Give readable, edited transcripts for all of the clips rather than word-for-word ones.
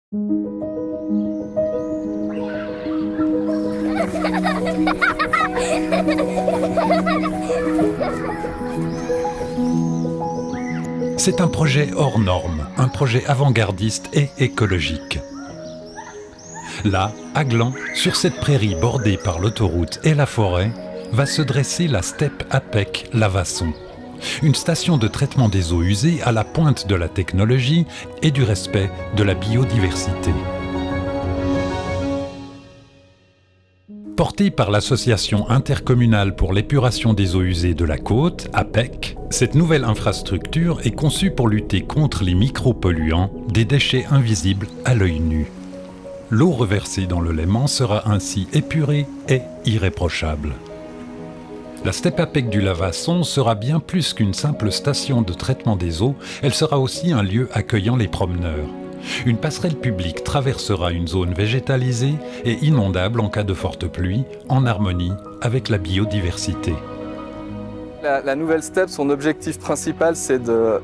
C'est un projet hors norme, un projet avant-gardiste et écologique. Là, à Gland, sur cette prairie bordée par l'autoroute et la forêt, va se dresser la Step APEC Lavasson. Une station de traitement des eaux usées à la pointe de la technologie et du respect de la biodiversité. Portée par l'association intercommunale pour l'épuration des eaux usées de la Côte, APEC, cette nouvelle infrastructure est conçue pour lutter contre les micropolluants des déchets invisibles à l'œil nu. L'eau reversée dans le Léman sera ainsi épurée et irréprochable. La Step APEC du Lavasson sera bien plus qu'une simple station de traitement des eaux, elle sera aussi un lieu accueillant les promeneurs. Une passerelle publique traversera une zone végétalisée et inondable en cas de forte pluie, en harmonie avec la biodiversité. La nouvelle STEP, son objectif principal, c'est de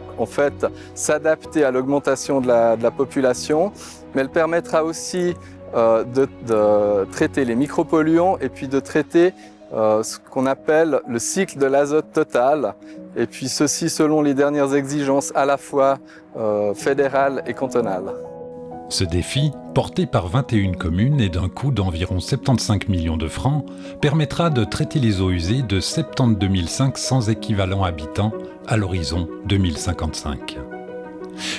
s'adapter à l'augmentation de la population, mais elle permettra aussi de traiter les micropolluants et puis de traiter ce qu'on appelle le cycle de l'azote total, et puis ceci selon les dernières exigences à la fois fédérales et cantonales. Ce défi, porté par 21 communes et d'un coût d'environ 75 millions de francs, permettra de traiter les eaux usées de 72 500 équivalents habitants à l'horizon 2055.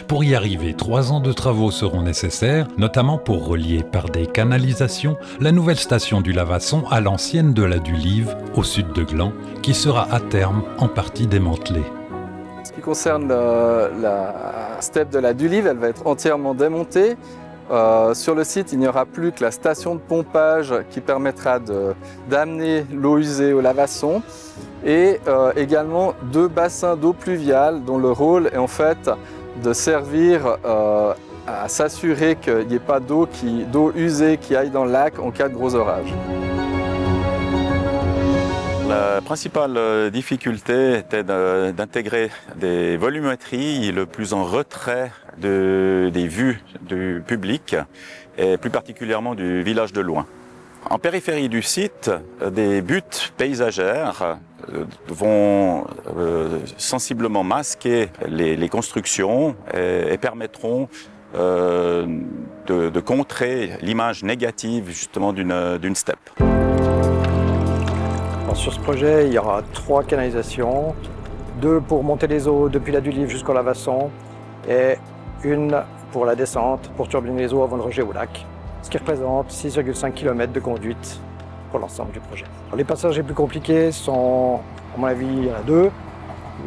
Pour y arriver, 3 ans de travaux seront nécessaires, notamment pour relier par des canalisations la nouvelle station du Lavasson à l'ancienne de la Dulive, au sud de Gland, qui sera à terme en partie démantelée. Ce qui concerne la STEP de la Dulive, elle va être entièrement démontée. Sur le site, il n'y aura plus que la station de pompage qui permettra d'amener l'eau usée au Lavasson et également 2 bassins d'eau pluviale dont le rôle est en fait de servir à s'assurer qu'il n'y ait pas d'eau usée qui aille dans le lac en cas de gros orages. La principale difficulté était d'intégrer des volumétries le plus en retrait des vues du public et plus particulièrement du village de Loing. En périphérie du site, des buttes paysagères vont sensiblement masquer les constructions et permettront de contrer l'image négative justement d'une steppe. Sur ce projet, il y aura 3 canalisations, 2 pour monter les eaux depuis la Dulive jusqu'au Lavasson et 1 pour la descente pour turbiner les eaux avant de rejet au lac, ce qui représente 6,5 km de conduite pour l'ensemble du projet. Alors, les passages les plus compliqués sont, à mon avis, il y en a 2.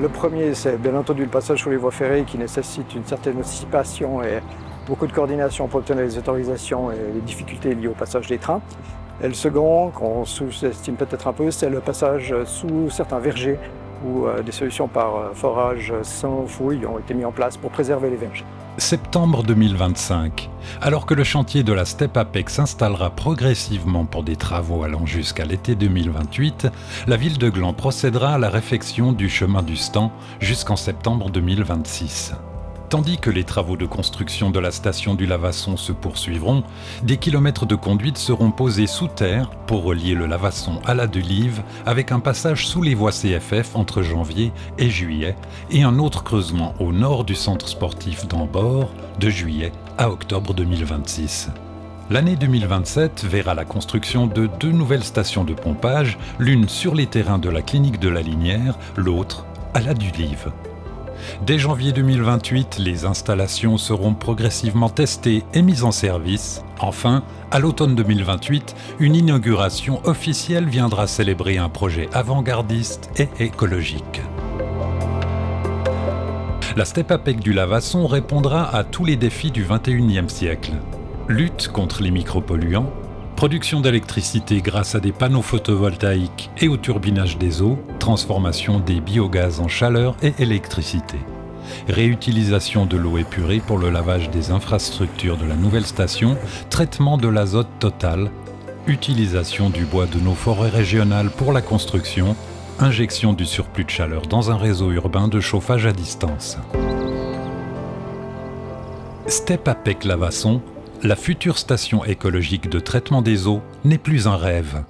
Le premier, c'est bien entendu le passage sur les voies ferrées qui nécessite une certaine anticipation et beaucoup de coordination pour obtenir les autorisations et les difficultés liées au passage des trains. Et le second, qu'on sous-estime peut-être un peu, c'est le passage sous certains vergers où des solutions par forage sans fouille ont été mises en place pour préserver les vergers. Septembre 2025, alors que le chantier de la Step APEC s'installera progressivement pour des travaux allant jusqu'à l'été 2028, la ville de Gland procédera à la réfection du chemin du Stan jusqu'en septembre 2026. Tandis que les travaux de construction de la station du Lavasson se poursuivront, des kilomètres de conduite seront posés sous terre pour relier le Lavasson à la Dulive avec un passage sous les voies CFF entre janvier et juillet et un autre creusement au nord du centre sportif d'Ambord de juillet à octobre 2026. L'année 2027 verra la construction de 2 nouvelles stations de pompage, l'une sur les terrains de la clinique de la Linière, l'autre à la Dulive. Dès janvier 2028, les installations seront progressivement testées et mises en service. Enfin, à l'automne 2028, une inauguration officielle viendra célébrer un projet avant-gardiste et écologique. La Step APEC du Lavasson répondra à tous les défis du XXIe siècle. Lutte contre les micropolluants, production d'électricité grâce à des panneaux photovoltaïques et au turbinage des eaux, transformation des biogaz en chaleur et électricité. Réutilisation de l'eau épurée pour le lavage des infrastructures de la nouvelle station, traitement de l'azote total, utilisation du bois de nos forêts régionales pour la construction, injection du surplus de chaleur dans un réseau urbain de chauffage à distance. Step APEC Lavasson, La future station écologique de traitement des eaux n'est plus un rêve.